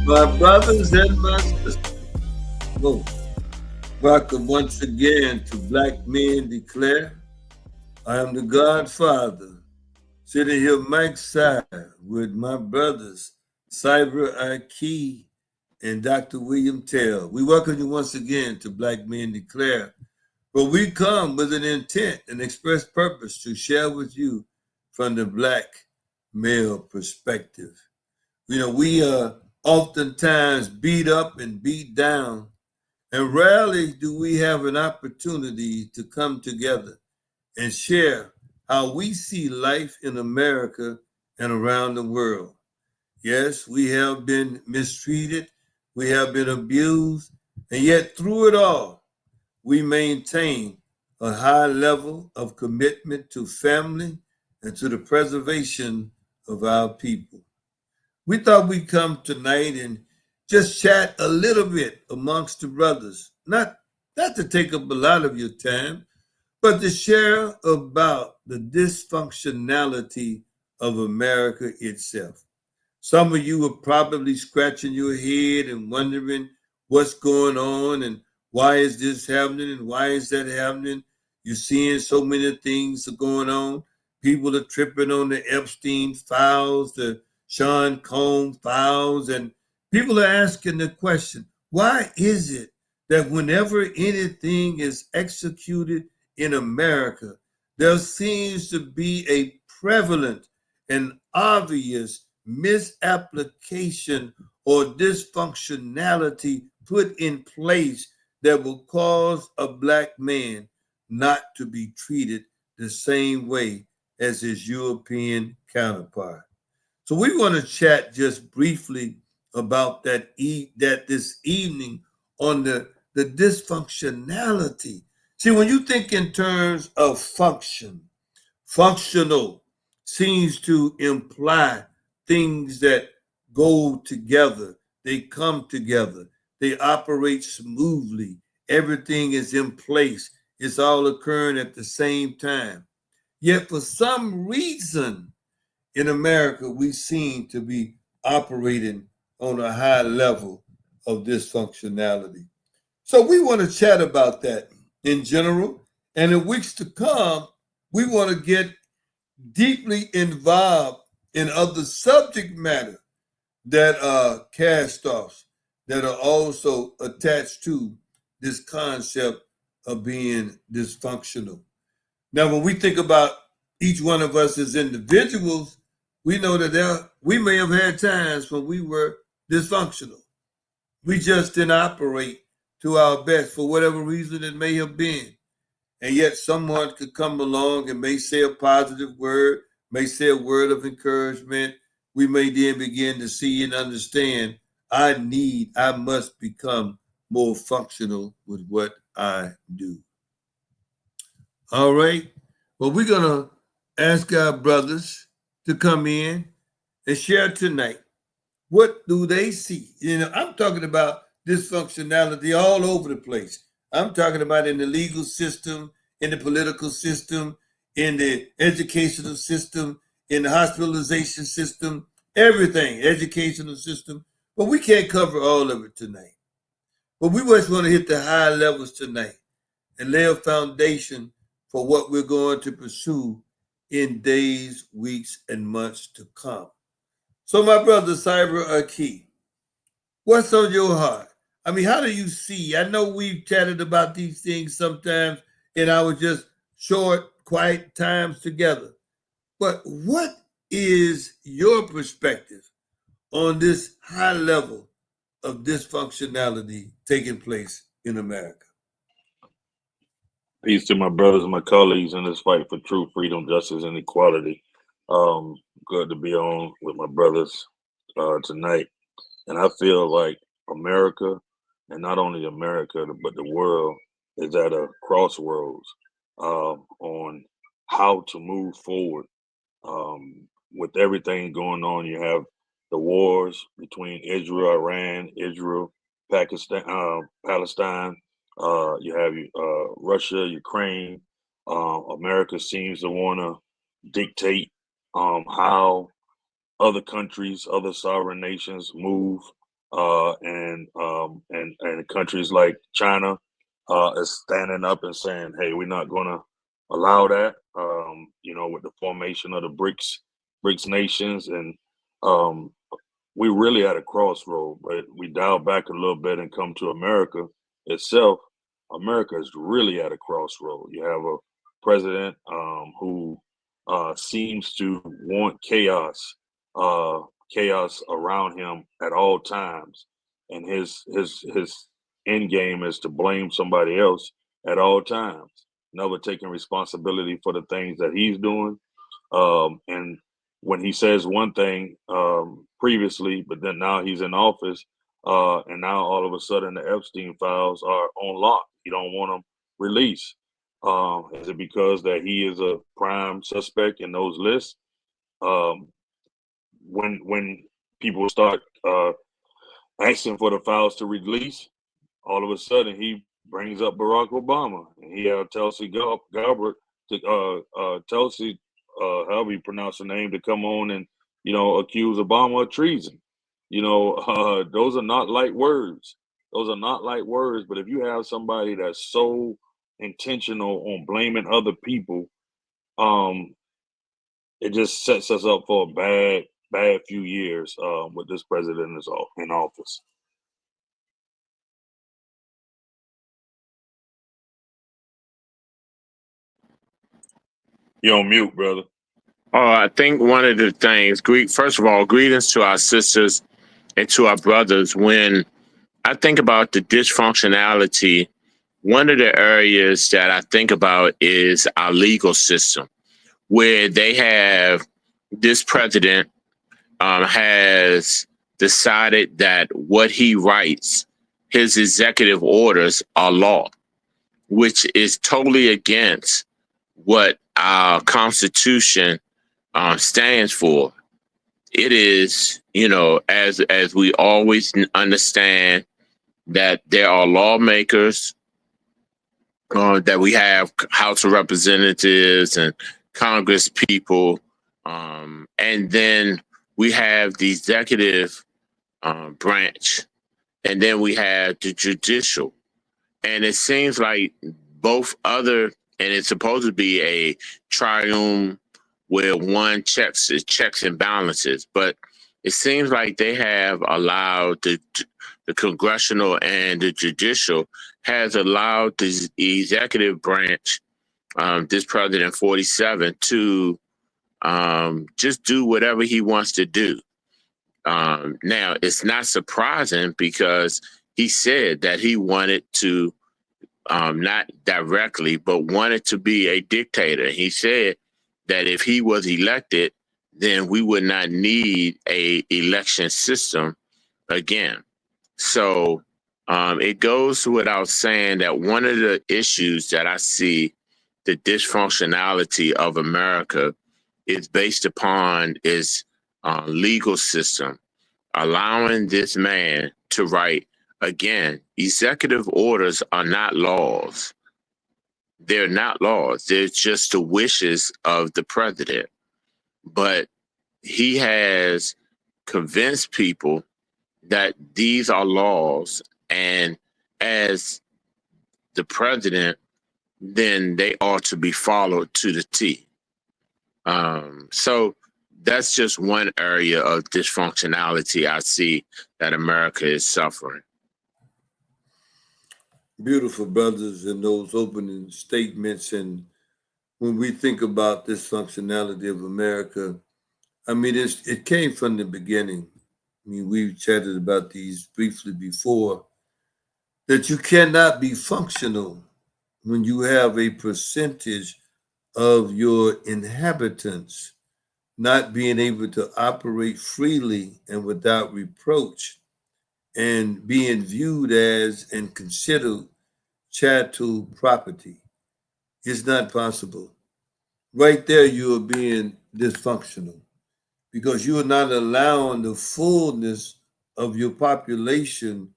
My brothers and my sisters, whoa, welcome once again to Black Men Declare. I am the Godfather, sitting here Mike's side with my brothers, Cyber Aki and Dr. William Tell. We welcome you once again to Black Men Declare, where we come with an intent and express purpose to share with you from the black male perspective. We are oftentimes beat up and beat down, and rarely do we have an opportunity to come together and share how we see life in America and around the world. Yes, we have been mistreated, we have been abused, and yet through it all, we maintain a high level of commitment to family and to the preservation of our people. We thought we'd come tonight and just chat a little bit amongst the brothers. Not to take up a lot of your time, but to share about the dysfunctionality of America itself. Some of you are probably scratching your head and wondering what's going on and why is this happening and why is that happening. You're seeing so many things are going on. People are tripping on the Epstein files, the Sean Combs files, and people are asking the question, why is it that whenever anything is executed in America, there seems to be a prevalent and obvious misapplication or dysfunctionality put in place that will cause a black man not to be treated the same way as his European counterpart. So we want to chat just briefly about that this evening on the dysfunctionality. See, when you think in terms of functional seems to imply things that go together, they come together, they operate smoothly, everything is in place, it's all occurring at the same time. Yet for some reason in America, we seem to be operating on a high level of dysfunctionality. So we want to chat about that in general. And in weeks to come, we want to get deeply involved in other subject matter that are cast offs that are also attached to this concept of being dysfunctional. Now, when we think about each one of us as individuals, we know that we may have had times when we were dysfunctional. We just didn't operate to our best for whatever reason it may have been. And yet someone could come along and may say a positive word, may say a word of encouragement. We may then begin to see and understand I must become more functional with what I do. All right. Well, we're going to ask our brothers to come in and share tonight. What do they see? I'm talking about dysfunctionality all over the place. I'm talking about in the legal system, in the political system, in the educational system, in the hospitalization system, everything, educational system. But we can't cover all of it tonight. But we just want to hit the high levels tonight and lay a foundation for what we're going to pursue in days, weeks, and months to come. So, my brother Cyber Aki, what's on your heart? I mean, how do you see? I know we've chatted about these things sometimes in our just short, quiet times together. But what is your perspective on this high level of dysfunctionality taking place in America? Peace to my brothers and my colleagues in this fight for truth, freedom, justice, and equality. Good to be on with my brothers tonight. And I feel like America, and not only America, but the world, is at a crossroads on how to move forward. With everything going on, you have the wars between Israel, Iran, Israel, Pakistan, Palestine. You have Russia, Ukraine. America seems to want to dictate how other countries, other sovereign nations move. and countries like China is standing up and saying, "Hey, we're not going to allow that." With the formation of the BRICS nations, and um, we really at a crossroad. But we dial back a little bit and come to America itself. America is really at a crossroad. You have a president who seems to want uh, chaos around him at all times, and his end game is to blame somebody else at all times, never taking responsibility for the things that he's doing. And when he says one thing previously, but then now he's in office, and now all of a sudden the Epstein files are on lock. He don't want them released. Is it because that he is a prime suspect in those lists? Um, when people start asking for the files to release, all of a sudden he brings up Barack Obama, and he Tulsi Gabbard to Tulsi, however you pronounce her name, to come on and accuse Obama of treason. Those are not light words. Those are not light words. But if you have somebody that's so intentional on blaming other people, um, it just sets us up for a bad few years with this president is in office. You're on mute, brother. I think one of the things, first of all, greetings to our sisters and to our brothers. When I think about the dysfunctionality, one of the areas that I think about is our legal system, where they have this president has decided that what he writes, his executive orders, are law, which is totally against what our Constitution stands for. It is, as we always understand, that there are lawmakers, that we have House of Representatives and Congress people, and then we have the executive branch, and then we have the judicial. And it seems like and it's supposed to be a triumph where one checks and balances, but it seems like they have allowed the congressional and the judicial has allowed the executive branch, this president 47, to just do whatever he wants to do. Now, it's not surprising because he said that he wanted to, not directly, but wanted to be a dictator. He said that if he was elected, then we would not need a election system again. So it goes without saying that one of the issues that I see the dysfunctionality of America is based upon its legal system, allowing this man to write. Again, executive orders are not laws. They're not laws. They're just the wishes of the president. But he has convinced people that these are laws, and as the president, then they ought to be followed to the T. So that's just one area of dysfunctionality I see that America is suffering. Beautiful, brothers, in those opening statements. And when we think about this functionality of America, I mean, it came from the beginning. I mean, we've chatted about these briefly before, that you cannot be functional when you have a percentage of your inhabitants not being able to operate freely and without reproach and being viewed as and considered chattel property. It's not possible. Right there, you are being dysfunctional because you are not allowing the fullness of your population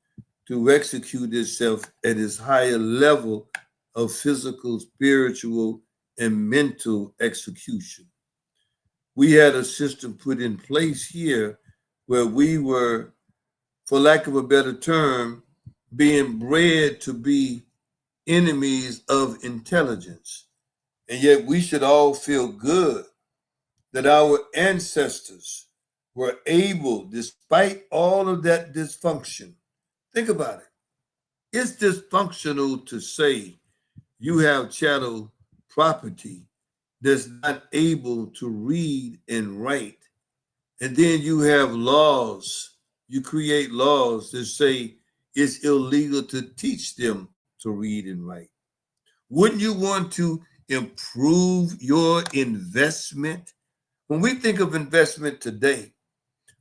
to execute itself at its higher level of physical, spiritual, and mental execution. We had a system put in place here where we were for lack of a better term, being bred to be enemies of intelligence. And yet we should all feel good that our ancestors were able, despite all of that dysfunction. Think about it. It's dysfunctional to say you have chattel property that's not able to read and write. And then you have laws. You create laws that say it's illegal to teach them to read and write. Wouldn't you want to improve your investment? When we think of investment today,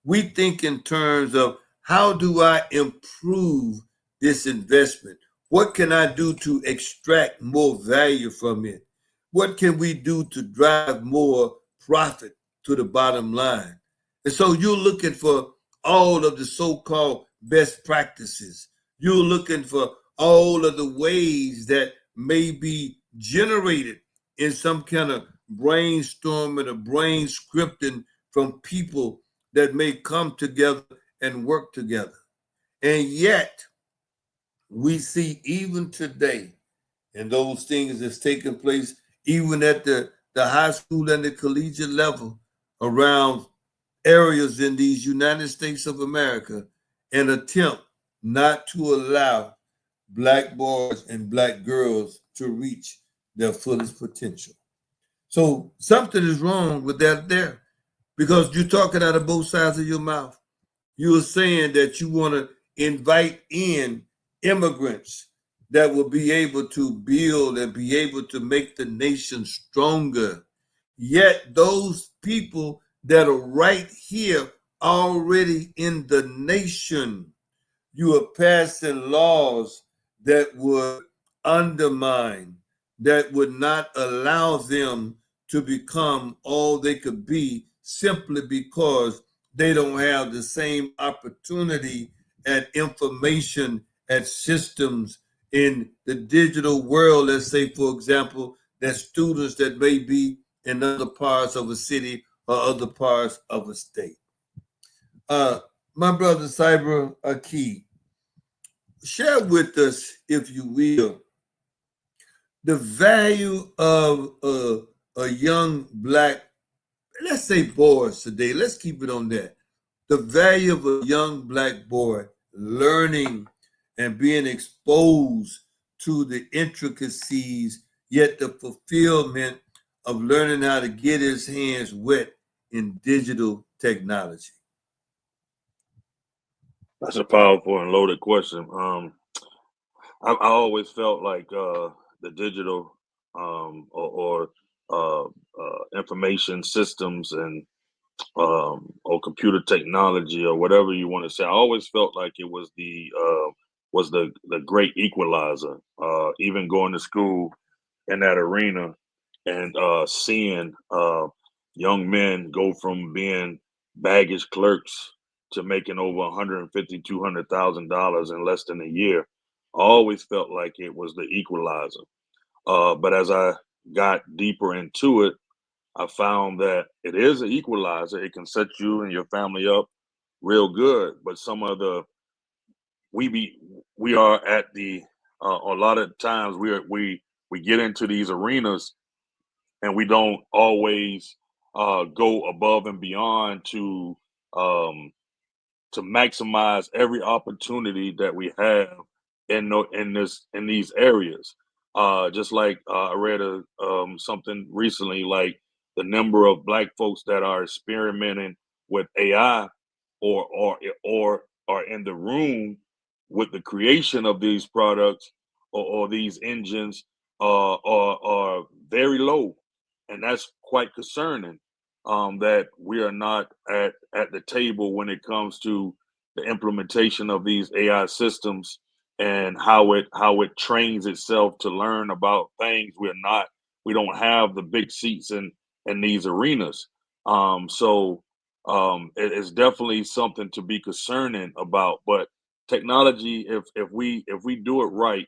we think in terms of how do I improve this investment? What can I do to extract more value from it? What can we do to drive more profit to the bottom line? And so you're looking for all of the so-called best practices. You're looking for all of the ways that may be generated in some kind of brainstorming or brain scripting from people that may come together and work together. And yet, we see even today, and those things that's taking place even at the high school and the collegiate level around areas in these United States of America, an attempt not to allow black boys and black girls to reach their fullest potential. So something is wrong with that there because you're talking out of both sides of your mouth. You were saying that you want to invite in immigrants that will be able to build and be able to make the nation stronger. Yet those people that are right here already in the nation, you are passing laws that would undermine, that would not allow them to become all they could be simply because they don't have the same opportunity and information and systems in the digital world. Let's say, for example, that students that may be in other parts of a city or other parts of a state. Uh, my brother Cyber Aki, share with us, if you will, the value of a young black, let's say boys today, let's keep it on that. The value of a young black boy learning and being exposed to the intricacies, yet the fulfillment of learning how to get his hands wet in digital technology. That's a powerful and loaded question. I always felt like the digital or information systems and or computer technology or whatever you want to say. I always felt like it was the great equalizer. Even going to school in that arena and seeing young men go from being baggage clerks to making over 150, $200,000 in less than a year. I always felt like it was the equalizer. But as I got deeper into it, I found that it is an equalizer. It can set you and your family up real good. But some of the we be we are at the a lot of times we get into these arenas and we don't always go above and beyond um, to maximize every opportunity that we have in these areas. Just like I read something recently, like the number of black folks that are experimenting with AI or are in the room with the creation of these products or these engines are very low, and that's quite concerning that we are not at the table when it comes to the implementation of these AI systems and how it trains itself to learn about things. We don't have the big seats in these arenas. It is definitely something to be concerning about. But technology, if we do it right,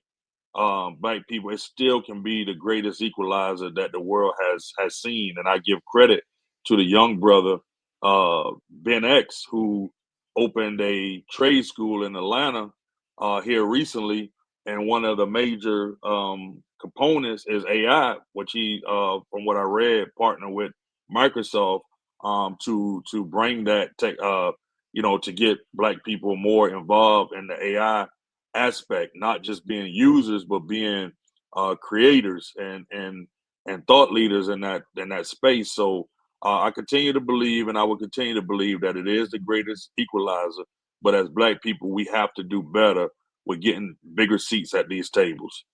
black people, it still can be the greatest equalizer that the world has seen. And I give credit to the young brother Ben X, who opened a trade school in Atlanta here recently, and one of the major components is AI, which he, from what I read, partnered with Microsoft to bring that tech, to get Black people more involved in the AI aspect, not just being users, but being creators and thought leaders in that space. So I continue to believe, and I will continue to believe, that it is the greatest equalizer. But as Black people, we have to do better with getting bigger seats at these tables.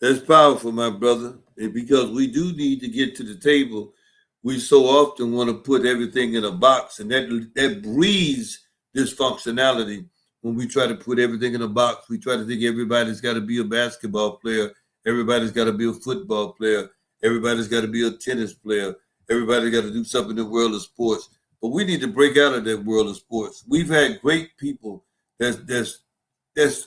That's powerful, my brother. And because we do need to get to the table, we so often want to put everything in a box, and that breeds dysfunctionality. When we try to put everything in a box, we try to think everybody's got to be a basketball player, everybody's got to be a football player, everybody's got to be a tennis player, everybody's got to do something in the world of sports. But we need to break out of that world of sports. We've had great people that's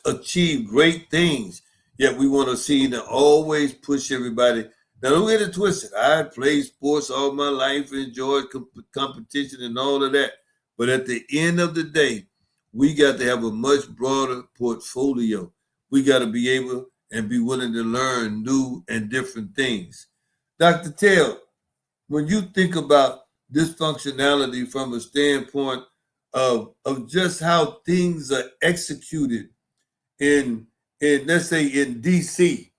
achieved great things. Yet we want to see to always push everybody. Now don't get it twisted. I played sports all my life, enjoyed competition and all of that. But at the end of the day, we got to have a much broader portfolio. We got to be able and be willing to learn new and different things. Dr. Tell, when you think about dysfunctionality from a standpoint of just how things are executed in let's say in DC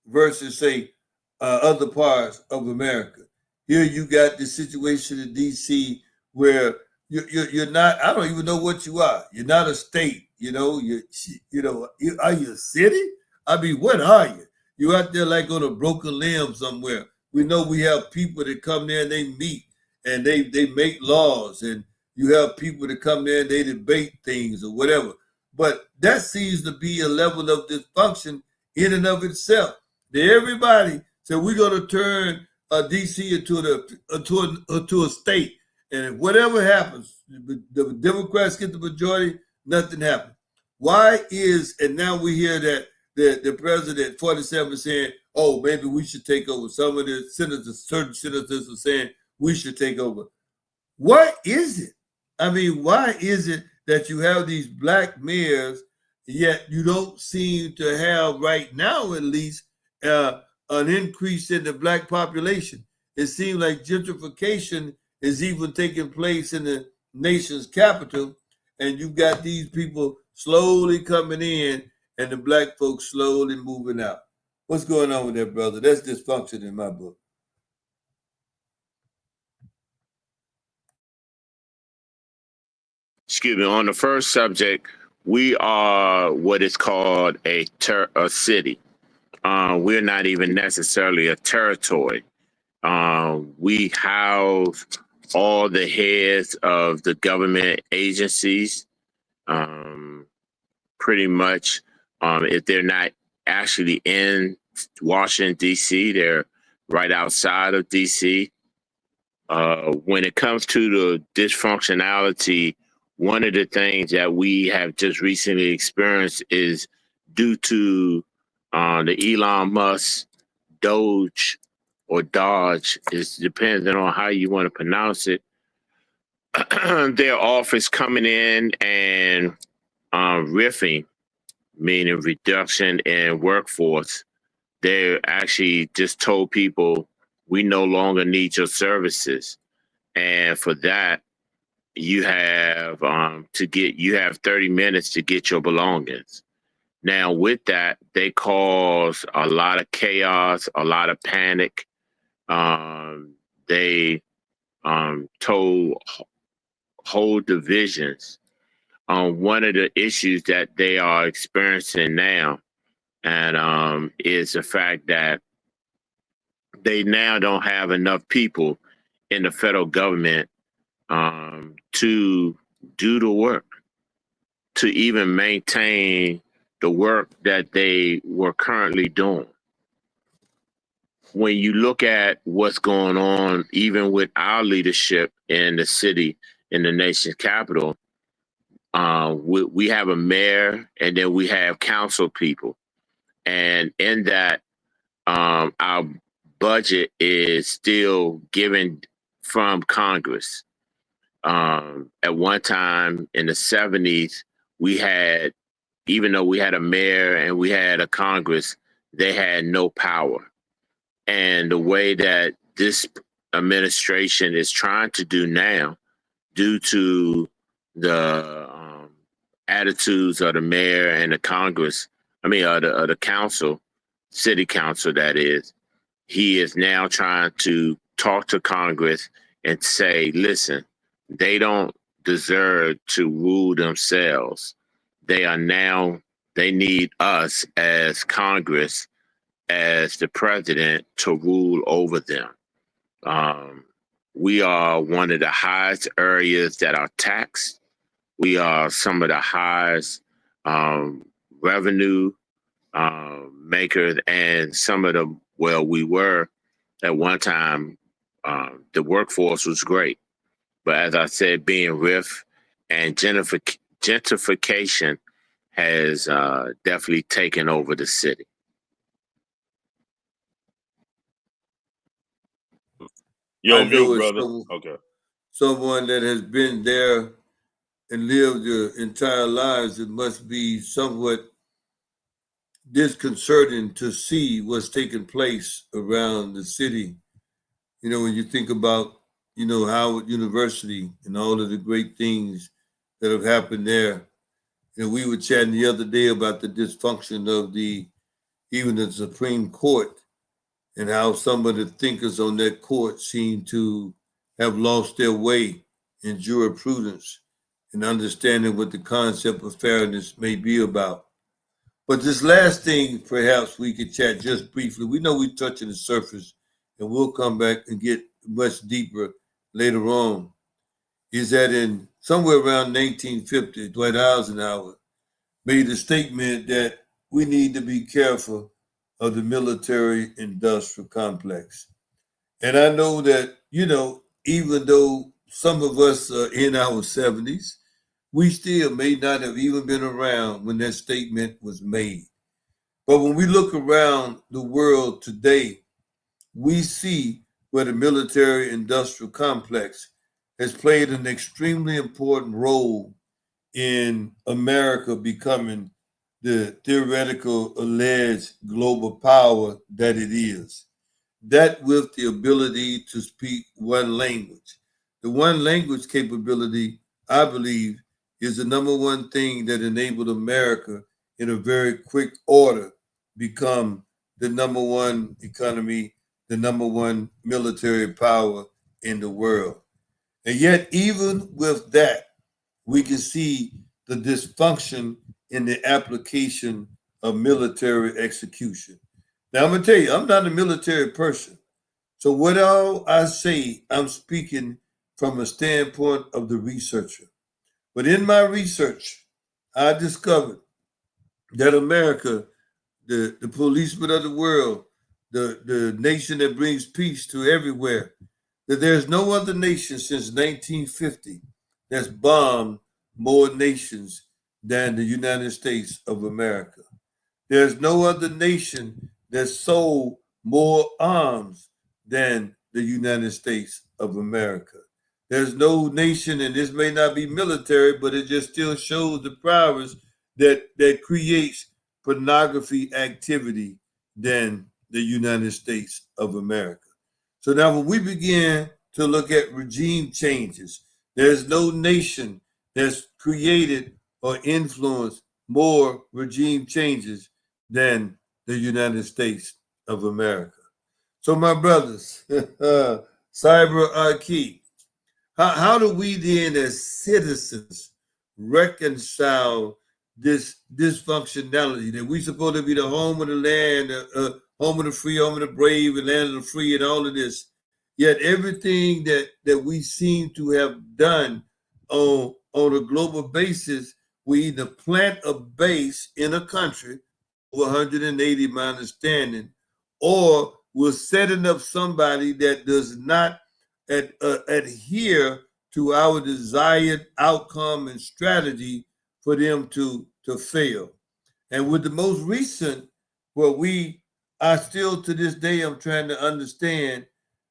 versus say other parts of America. Here you got the situation in DC where you're not. I don't even know what you are. You're not a state. Are you a city? I mean, what are you? You out there like on a broken limb somewhere. We know we have people that come there and they meet and they make laws, and you have people that come there and they debate things or whatever. But that seems to be a level of dysfunction in and of itself. That everybody said we're going to turn DC into a state, and whatever happens, the Democrats get the majority, nothing happens. Why is and now we hear that the president 47 is saying, oh, maybe we should take over. Some of the senators, certain senators are saying we should take over. What is it? I mean, why is it that you have these black mayors, yet you don't seem to have, right now at least, an increase in the black population? It seems like gentrification is even taking place in the nation's capital, and you've got these people slowly coming in and the black folks slowly moving out. What's going on with that, brother? That's dysfunction in my book. Excuse me. On the first subject, we are what is called a city. We're not even necessarily a territory. We house all the heads of the government agencies. Pretty much, if they're not actually in Washington, D.C., they're right outside of D.C. When it comes to the dysfunctionality, one of the things that we have just recently experienced is due to the Elon Musk Doge or Dodge, is depending on how you want to pronounce it. Their office coming in and riffing, meaning reduction in workforce. They actually just told people, we no longer need your services. And for that, you have you have 30 minutes to get your belongings. Now, with that, they cause a lot of chaos, a lot of panic. They told whole divisions on one of the issues that they are experiencing now, and is the fact that they now don't have enough people in the federal government to do the work, to even maintain the work that they were currently doing. When you look at what's going on, even with our leadership in the city, in the nation's capital, we have a mayor and then we have council people. And in that, our budget is still given from Congress. At one time in the 70s, we had, even though we had a mayor and we had a Congress, they had no power. And the way that this administration is trying to do now, due to the attitudes of the mayor and the Congress, of the council, city council, that is, he is now trying to talk to Congress and say, listen, they don't deserve to rule themselves. They need us as Congress, as the president, to rule over them. We are one of the highest areas that are taxed. We are some of the highest revenue makers, and some of the, well, we were at one time, the workforce was great. But as I said, being RIF and gentrification has definitely taken over the city. You're I on mute, know it's brother. Okay. someone that has been there and lived their entire lives. It must be somewhat disconcerting to see what's taking place around the city. You know, when you think about, Howard University and all of the great things that have happened there. We were chatting the other day about the dysfunction of even the Supreme Court, and how some of the thinkers on that court seem to have lost their way in jurisprudence and understanding what the concept of fairness may be about. But this last thing, perhaps we could chat just briefly. We know we're touching the surface, and we'll come back and get much deeper later on. Is that in somewhere around 1950, Dwight Eisenhower made a statement that we need to be careful of the military industrial complex. And I know that, even though some of us are in our 70s, we still may not have even been around when that statement was made. But when we look around the world today, we see where the military industrial complex has played an extremely important role in America becoming the theoretical alleged global power that it is. That with the ability to speak one language. The one language capability, I believe, is the number one thing that enabled America in a very quick order become the number one economy, the number one military power in the world. And yet, even with that, we can see the dysfunction in the application of military execution. Now, I'm going to tell you, I'm not a military person. So, what all I say, I'm speaking from a standpoint of the researcher. But in my research, I discovered that America, the policeman of the world, the nation that brings peace to everywhere, that there's no other nation since 1950 that's bombed more nations than the United States of America. There's no other nation that sold more arms than the United States of America. There's no nation, and this may not be military, but it just still shows the prowess that creates pornography activity than the United States of America. So now when we begin to look at regime changes, there's no nation that's created or influenced more regime changes than the United States of America. So my brothers, Cyber Archie, how do we then as citizens reconcile this dysfunctionality that we supposed to be the home of the land, home of the free, home of the brave, and land of the free, and all of this? Yet everything that we seem to have done on a global basis, we either plant a base in a country, over 180, my understanding, or we're setting up somebody that does not adhere to our desired outcome and strategy for them to fail. And with the most recent, what we are still to this day, I'm trying to understand,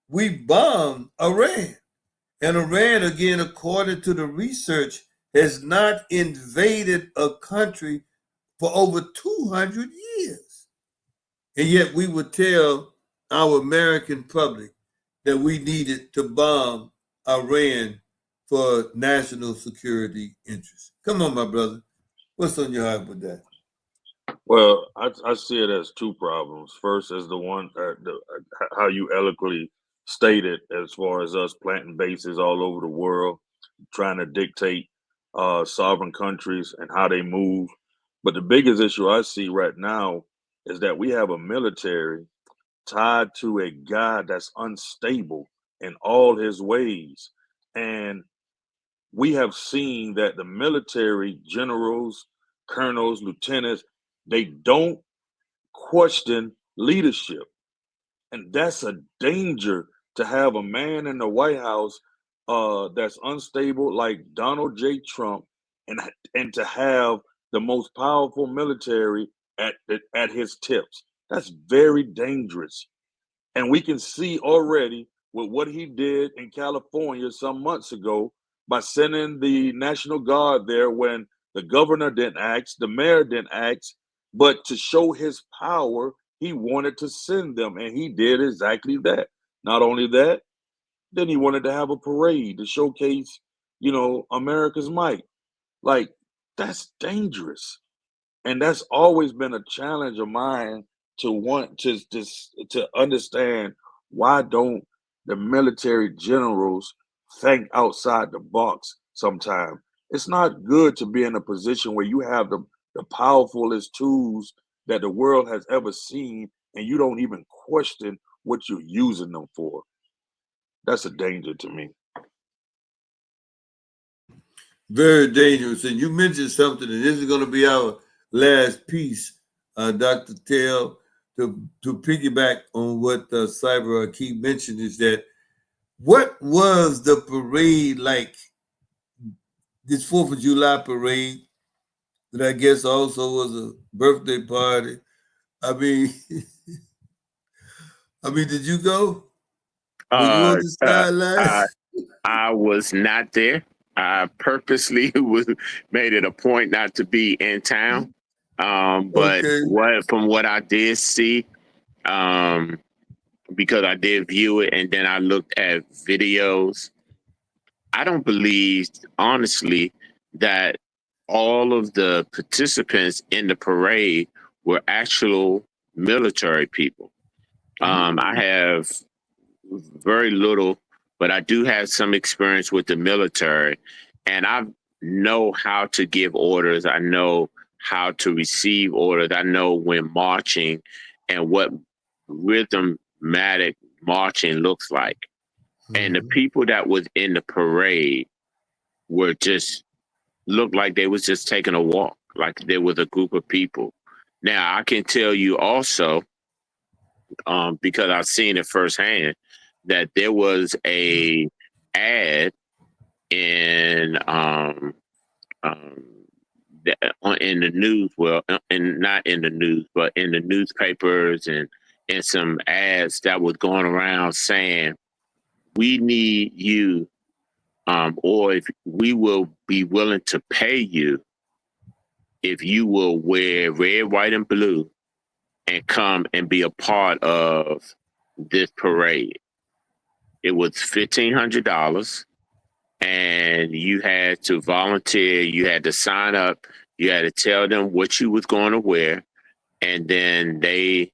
we bombed Iran. And Iran, again, according to the research, has not invaded a country for over 200 years. And yet we would tell our American public that we needed to bomb Iran for national security interests. Come on, my brother. What's on your heart with that? Well, I see it as two problems. First, as the one how you eloquently stated, as far as us planting bases all over the world, trying to dictate sovereign countries and how they move. But the biggest issue I see right now is that we have a military tied to a guy that's unstable in all his ways. And we have seen that the military generals, colonels, lieutenants, they don't question leadership. And that's a danger to have a man in the White House that's unstable like Donald J. Trump and to have the most powerful military at his tips. That's very dangerous. And we can see already with what he did in California some months ago by sending the National Guard there when the governor didn't ask, the mayor didn't ask, but to show his power, he wanted to send them, and he did exactly that. Not only that, then he wanted to have a parade to showcase, America's might. Like, that's dangerous. And that's always been a challenge of mine to want to understand why don't the military generals think outside the box sometimes. It's not good to be in a position where you have the powerfulest tools that the world has ever seen and you don't even question what you're using them for. That's a danger to me. Very dangerous. And you mentioned something, and this is going to be our last piece, Dr. Tell, to piggyback on what Cyber Keith mentioned is that what was the parade like, this 4th of July parade, that I guess also was a birthday party? I mean, did you go? Were you on Uh, the uh, I sidelines? I was not there. I purposely made it a point not to be in town. But Okay. from what I did see, um, because I did view it and then I looked at videos, I don't believe, honestly, that all of the participants in the parade were actual military people. I have very little, but I do have some experience with the military, and I know how to give orders. I know how to receive orders. I know when marching and what rhythmatic marching looks like. And the Mhm. people that was in the parade were just looked like they was just taking a walk, like there was a group of people. Now I can tell you also, because I've seen it firsthand, that there was a ad in um, in the news, well, and not in the news, but in the newspapers and some ads that was going around saying, "We need you, or if we will be willing to pay you if you will wear red, white, and blue and come and be a part of this parade." It was $1,500, and you had to volunteer. You had to sign up. You had to tell them what you was going to wear, and then they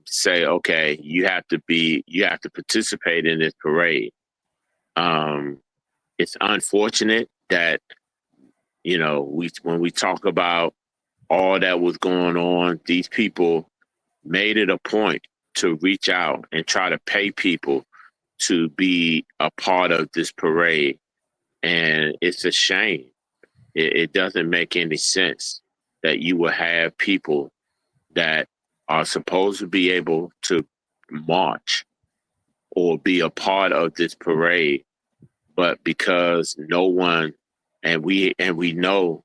say, "Okay, you have to participate in this parade." Um, it's unfortunate that we when we talk about all that was going on, these people made it a point to reach out and try to pay people to be a part of this parade. And it's a shame. It doesn't make any sense that you will have people that are supposed to be able to march or be a part of this parade, but because no one, and we know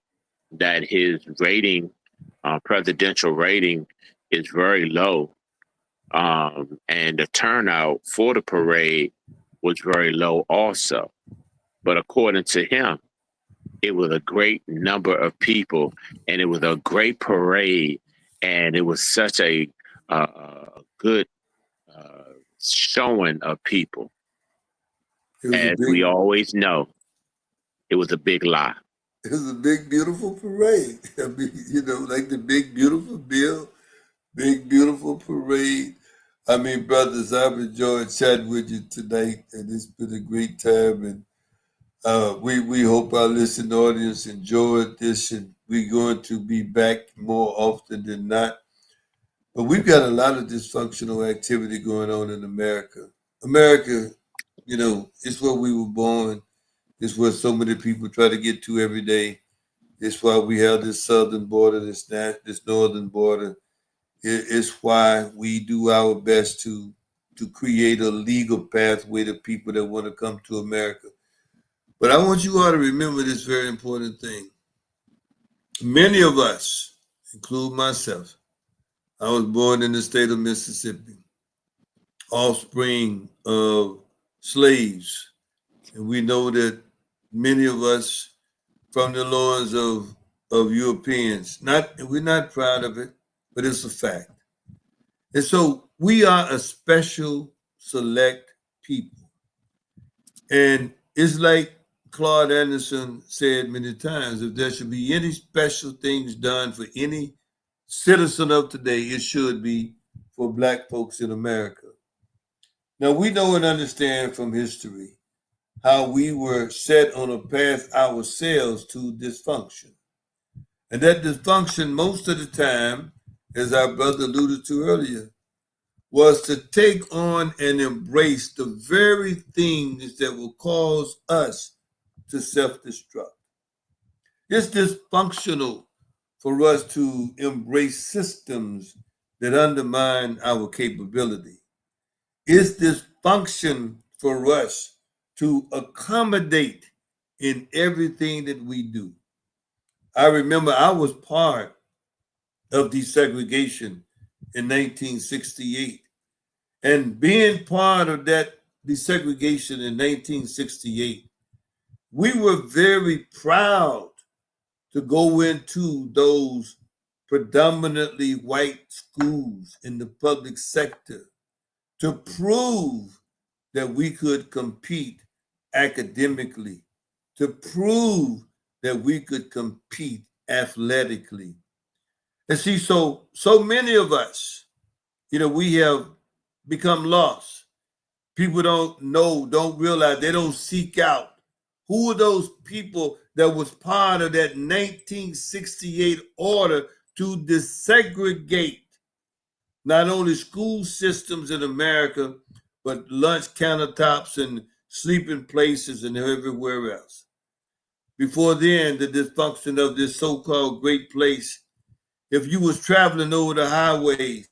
that his rating, presidential rating, is very low, and the turnout for the parade was very low also. But according to him, it was a great number of people, and it was a great parade, and it was such a good showing of people. It was a As we big, always know, it was a big lie. it was a big, beautiful parade. I mean, like the big, beautiful bill, big, beautiful parade. I mean, brothers, I've enjoyed chatting with you tonight, and it's been a great time. And we hope our listening audience enjoyed this, and we're going to be back more often than not. But we've got a lot of dysfunctional activity going on in America. America, it's where we were born. It's where so many people try to get to every day. It's why we have this southern border, this northern border. It's why we do our best to create a legal pathway to people that want to come to America. But I want you all to remember this very important thing. Many of us, include myself, I was born in the state of Mississippi, offspring of slaves. And we know that many of us from the loins of Europeans, we're not proud of it, but it's a fact. And so we are a special select people. And it's like Claude Anderson said many times, if there should be any special things done for any citizen of today, it should be for Black folks in America. Now, we know and understand from history how we were set on a path ourselves to dysfunction. And that dysfunction, most of the time, as our brother alluded to earlier, was to take on and embrace the very things that will cause us to self destruct. It's dysfunctional for us to embrace systems that undermine our capability. It's dysfunction for us to accommodate in everything that we do. I remember I was part of desegregation in 1968. And being part of that desegregation in 1968, we were very proud to go into those predominantly white schools in the public sector to prove that we could compete academically, to prove that we could compete athletically. And see, so many of us, we have become lost. People don't know, don't realize, they don't seek out who are those people that was part of that 1968 order to desegregate not only school systems in America, but lunch countertops and sleeping places and everywhere else. Before then, the dysfunction of this so-called great place, if you was traveling over the highways,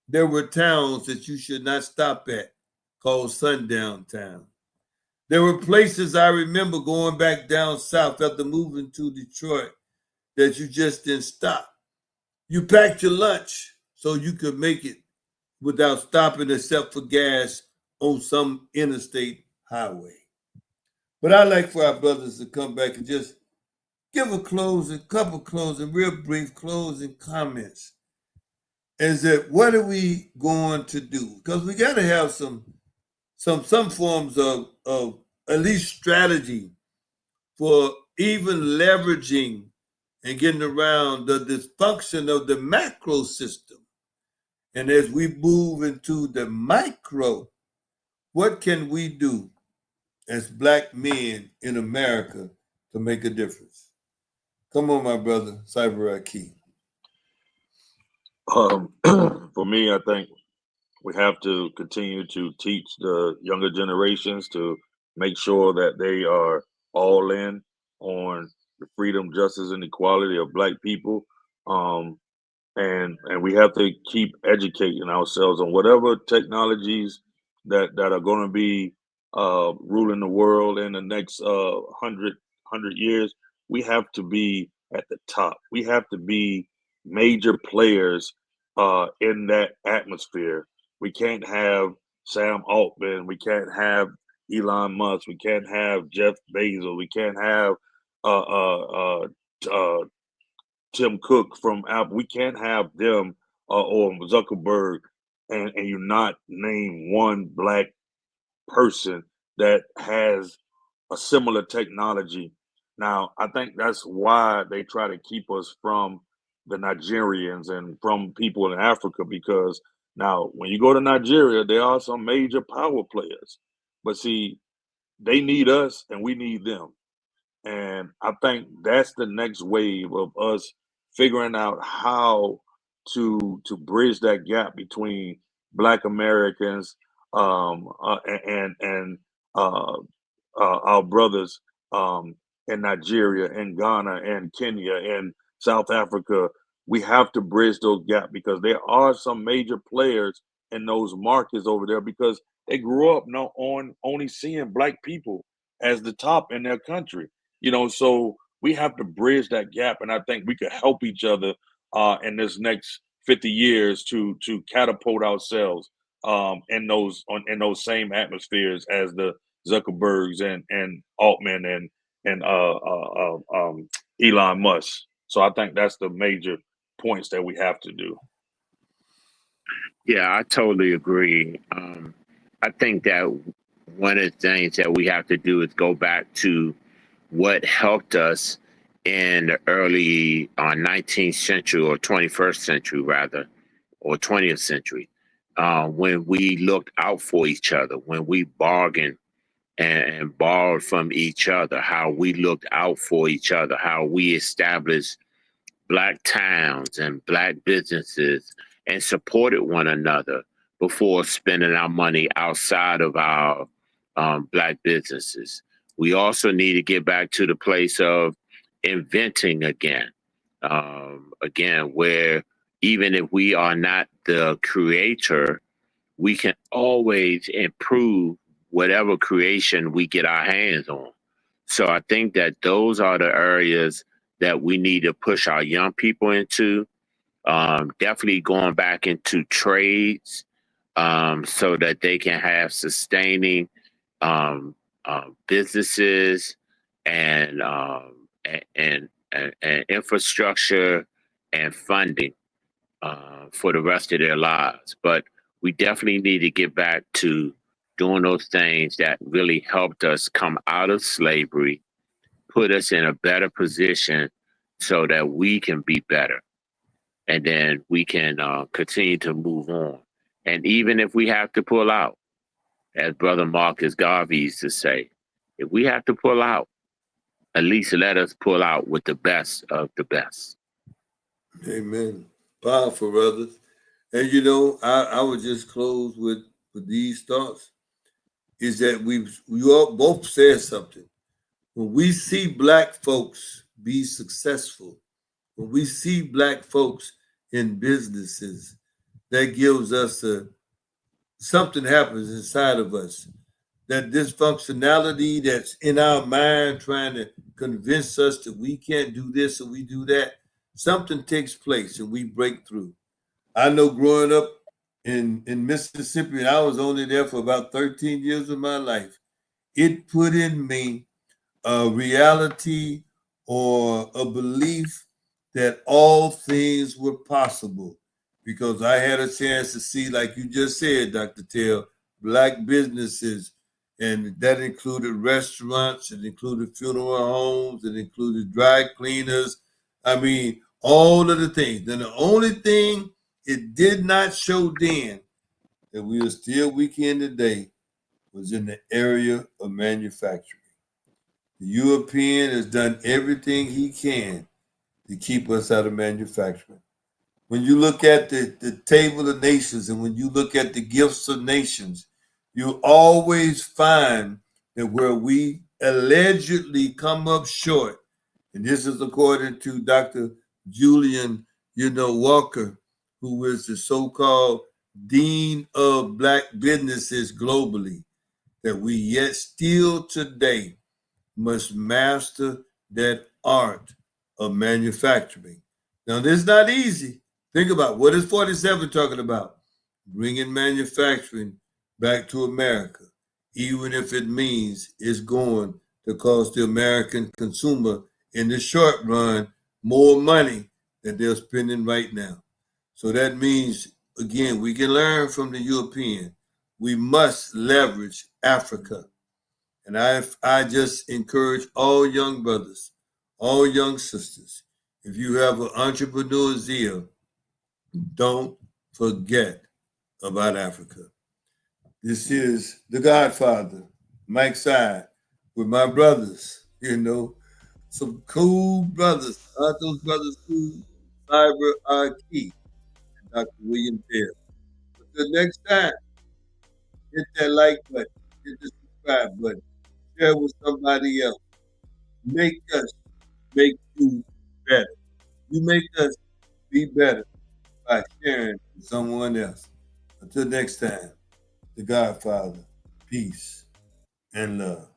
there were towns that you should not stop at called sundown town. There were places I remember going back down south after moving to Detroit that you just didn't stop. You packed your lunch so you could make it without stopping except for gas on some interstate highway. But I'd like for our brothers to come back and just give couple closing, real brief closing comments. Is that what are we going to do? Because we got to have some forms of at least strategy for even leveraging and getting around the dysfunction of the macro system. And as we move into the micro, what can we do as Black men in America to make a difference? Come on, my brother, Cyber Key. For me, I think we have to continue to teach the younger generations to make sure that they are all in on the freedom, justice, and equality of Black people. Um, and we have to keep educating ourselves on whatever technologies that are going to be ruling the world in the next 100 years. We have to be at the top. We have to be major players in that atmosphere. We can't have Sam Altman. We can't have Elon Musk. We can't have Jeff Bezos. We can't have uh, uh, uh, uh, Tim Cook from Apple. We can't have them or Zuckerberg, and you not name one black person that has a similar technology. Now, I think that's why they try to keep us from the Nigerians and from people in Africa, because now when you go to Nigeria, there are some major power players. But see, they need us and we need them. And I think that's the next wave of us figuring out how to bridge that gap between Black Americans and our brothers in Nigeria and Ghana and Kenya and South Africa. We have to bridge those gaps because there are some major players in those markets over there because they grew up on only seeing black people as the top in their country. So we have to bridge that gap, and I think we could help each other in this next 50 years to catapult ourselves in those same atmospheres as the Zuckerbergs and Altman and Elon Musk. So I think that's the major points that we have to do. Yeah, I totally agree. I think that one of the things that we have to do is go back to what helped us in the early 19th century or 21st century, rather, or 20th century, when we looked out for each other, when we bargained and borrowed from each other, how we looked out for each other, how we established black towns and black businesses and supported one another before spending our money outside of our black businesses. We also need to get back to the place of inventing again, where even if we are not the creator, we can always improve whatever creation we get our hands on. So I think that those are the areas that we need to push our young people into. Definitely going back into trades so that they can have sustaining businesses and, and infrastructure and funding for the rest of their lives. But we definitely need to get back to doing those things that really helped us come out of slavery, put us in a better position so that we can be better. And then we can continue to move on. And even if we have to pull out, as Brother Marcus Garvey used to say, if we have to pull out, at least let us pull out with the best of the best. Amen. Powerful, brothers. And I would just close with these thoughts. Is that we all both said something. When we see black folks be successful, when we see black folks in businesses, that gives us something happens inside of us. That dysfunctionality that's in our mind trying to convince us that we can't do this or we do that, something takes place and we break through. I know growing up in Mississippi, and I was only there for about 13 years of my life, it put in me a reality or a belief that all things were possible because I had a chance to see, like you just said, Dr. Tell, black businesses, and that included restaurants, it included funeral homes, it included dry cleaners. I mean, all of the things. And the only thing it did not show then that we are still weak in today was in the area of manufacturing. The European has done everything he can to keep us out of manufacturing. When you look at the table of nations and when you look at the gifts of nations, you always find that where we allegedly come up short, and this is according to Dr. Julian, Walker, who is the so-called dean of black businesses globally, that we yet still today must master that art of manufacturing. Now, this is not easy. Think about what is 47 talking about? Bringing manufacturing back to America, even if it means it's going to cost the American consumer in the short run more money than they're spending right now. So that means, again, we can learn from the European. We must leverage Africa. And I just encourage all young brothers, all young sisters, if you have an entrepreneur zeal, don't forget about Africa. This is The Godfather, Mike Side, with my brothers, some cool brothers. Aren't those brothers cool? Cyber Key and Dr. William Dale. Until next time, hit that like button, hit the subscribe button, share with somebody else. Make us make you better. You make us be better by sharing with someone else. Until next time, The Godfather, peace and love.